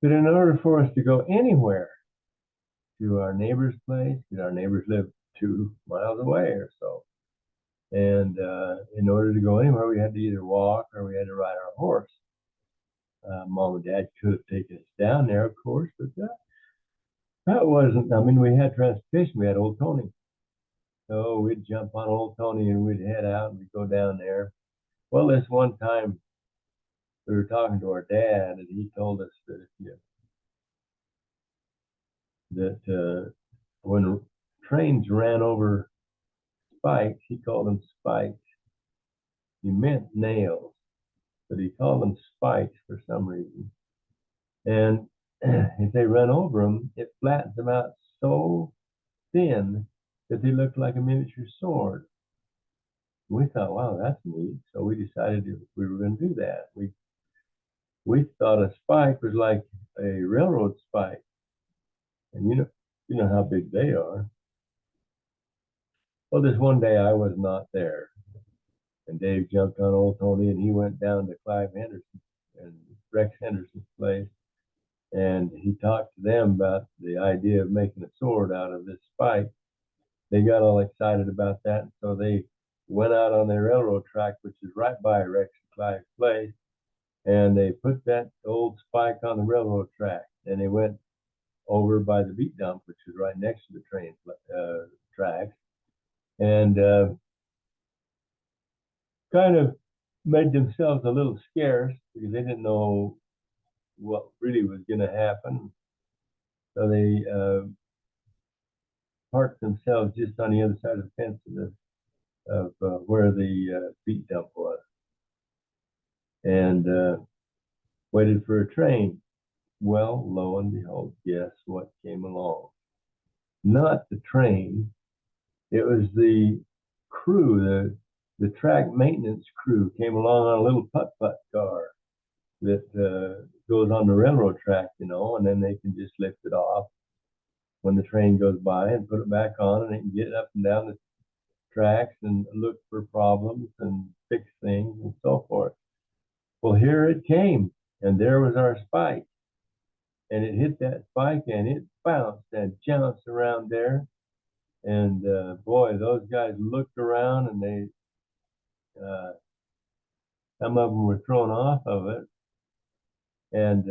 But in order for us to go anywhere, to our neighbor's place, because our neighbors lived 2 miles away or so, and in order to go anywhere, we had to either walk or we had to ride our horse. Mom and Dad could have taken us down there, of course, but that wasn't. I mean, we had transportation. We had Old Tony, so we'd jump on Old Tony and we'd head out and we'd go down there. Well, this one time we were talking to our dad, and he told us that when trains ran over spikes, he called them spikes. He meant nails, but he called them spikes for some reason. And if they run over them, it flattens them out so thin that they look like a miniature sword. We thought, wow, that's neat. So we decided we were going to do that. We thought a spike was like a railroad spike, and you know how big they are. Well, this one day I was not there, and Dave jumped on Old Tony, and he went down to Clive Henderson and Rex Henderson's place, and he talked to them about the idea of making a sword out of this spike. They got all excited about that, and so they went out on the railroad track, which is right by Rex and Clive's place, and they put that old spike on the railroad track, and they went over by the beet dump, which is right next to the train tracks, and kind of made themselves a little scarce because they didn't know what really was going to happen. So they parked themselves just on the other side of the fence of where the beet dump was, and waited for a train. Well, lo and behold, guess what came along? Not the train. It was the crew, the track maintenance crew came along on a little putt-putt car that goes on the railroad track, and then they can just lift it off when the train goes by and put it back on, and they can get up and down the tracks and look for problems and fix things and so forth. Well, here it came, and there was our spike, and it hit that spike, and it bounced and jounced around there. And boy, those guys looked around, and some of them were thrown off of it. And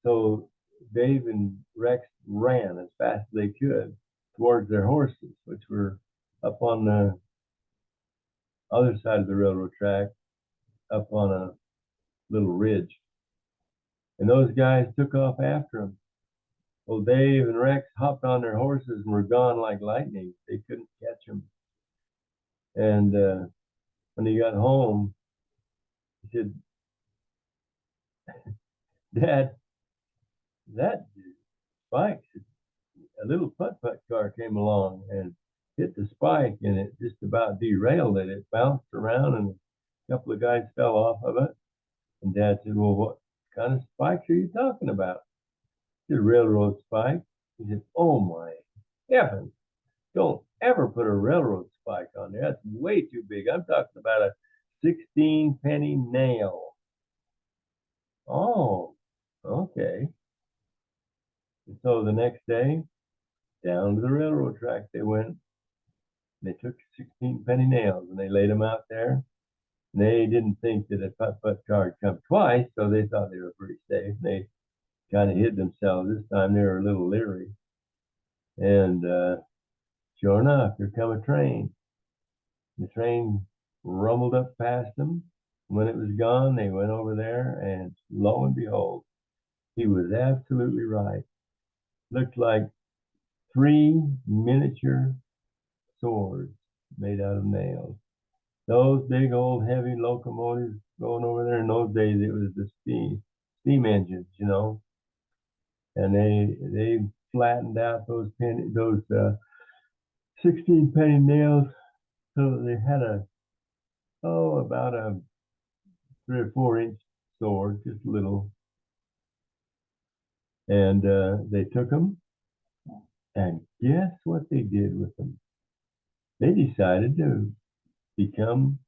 so Dave and Rex ran as fast as they could towards their horses, which were up on the other side of the railroad track, up on a little ridge. And those guys took off after them. Well, Dave and Rex hopped on their horses and were gone like lightning. They couldn't catch them. And when he got home, he said, Dad, that spike, a little putt-putt car came along and hit the spike, and it just about derailed it. It bounced around, and a couple of guys fell off of it. And Dad said, well, what kind of spikes are you talking about? I said, railroad spike. He said, oh my heavens, don't ever put a railroad spike on there. That's way too big. I'm talking about a 16-penny nail. Oh, okay. And so the next day, down to the railroad track they went. They took 16-penny nails and they laid them out there. And they didn't think that a putt-putt car would come twice, so they thought they were pretty safe. They kind of hid themselves. This time they were a little leery. And sure enough, here come a train. The train rumbled up past them. When it was gone, they went over there, and lo and behold, he was absolutely right. Looked like 3 miniature swords made out of nails. Those big old heavy locomotives going over there, in those days it was the steam engines, and they flattened out those 16-penny nails, so they had about a 3 or 4 inch sword, just little, and they took them, and guess what they did with them? They decided to become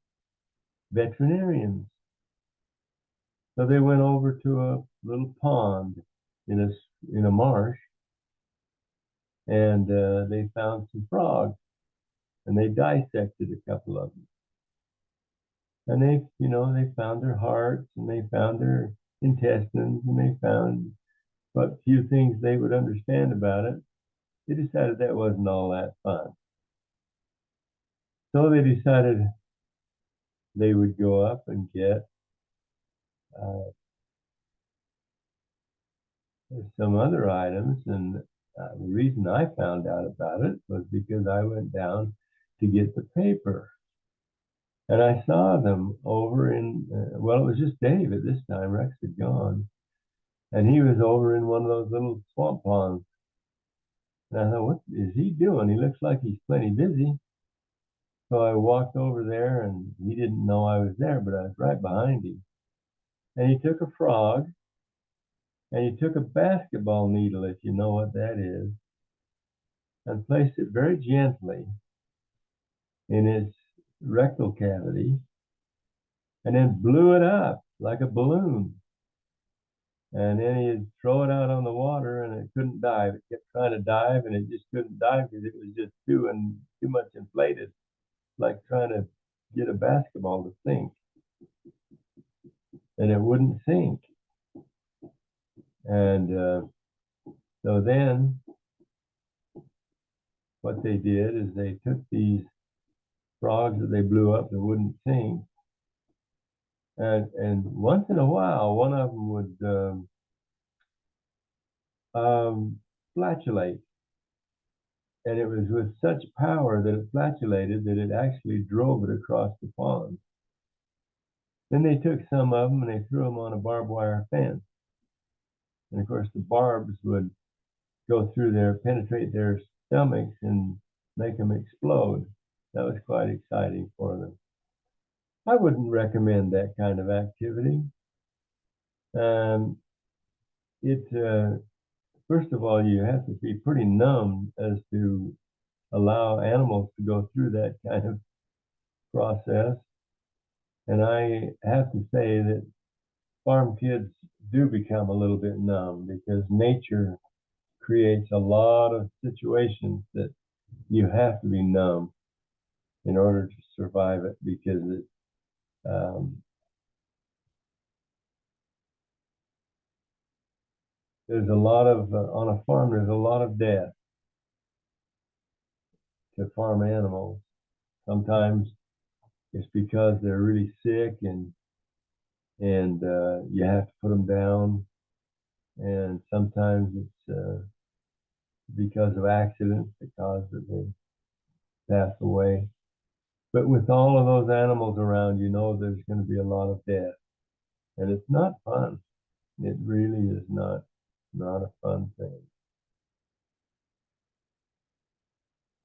veterinarians. So they went over to a little pond in a marsh, and they found some frogs, and they dissected a couple of them, and they found their hearts, and they found their intestines, and they found what few things they would understand about it. They decided that wasn't all that fun. So they decided they would go up and get uh, some other items. And the reason I found out about it was because I went down to get the paper. And I saw them over in, well, it was just Dave at this time. Rex had gone. And he was over in one of those little swamp ponds. And I thought, what is he doing? He looks like he's plenty busy. So I walked over there, and he didn't know I was there, but I was right behind him. And he took a frog, and he took a basketball needle, if you know what that is, and placed it very gently in his rectal cavity, and then blew it up like a balloon. And then he'd throw it out on the water, and it couldn't dive. It kept trying to dive, and it just couldn't dive because it was just too much inflated, like trying to get a basketball to sink, and it wouldn't sink. And so then what they did is they took these frogs that they blew up that wouldn't sink, and once in a while, one of them would flatulate, and it was with such power that it flatulated that it actually drove it across the pond. Then they took some of them and they threw them on a barbed wire fence, and of course the barbs would go through there, penetrate their stomachs, and make them explode. That was quite exciting for them. I wouldn't recommend that kind of activity. Um, it First of all, you have to be pretty numb as to allow animals to go through that kind of process. And I have to say that farm kids do become a little bit numb because nature creates a lot of situations that you have to be numb in order to survive it, because there's a lot of on a farm. There's a lot of death to farm animals. Sometimes it's because they're really sick, and you have to put them down. And sometimes it's because of accidents that cause that they pass away. But with all of those animals around, there's going to be a lot of death, and it's not fun. It really is not a fun thing.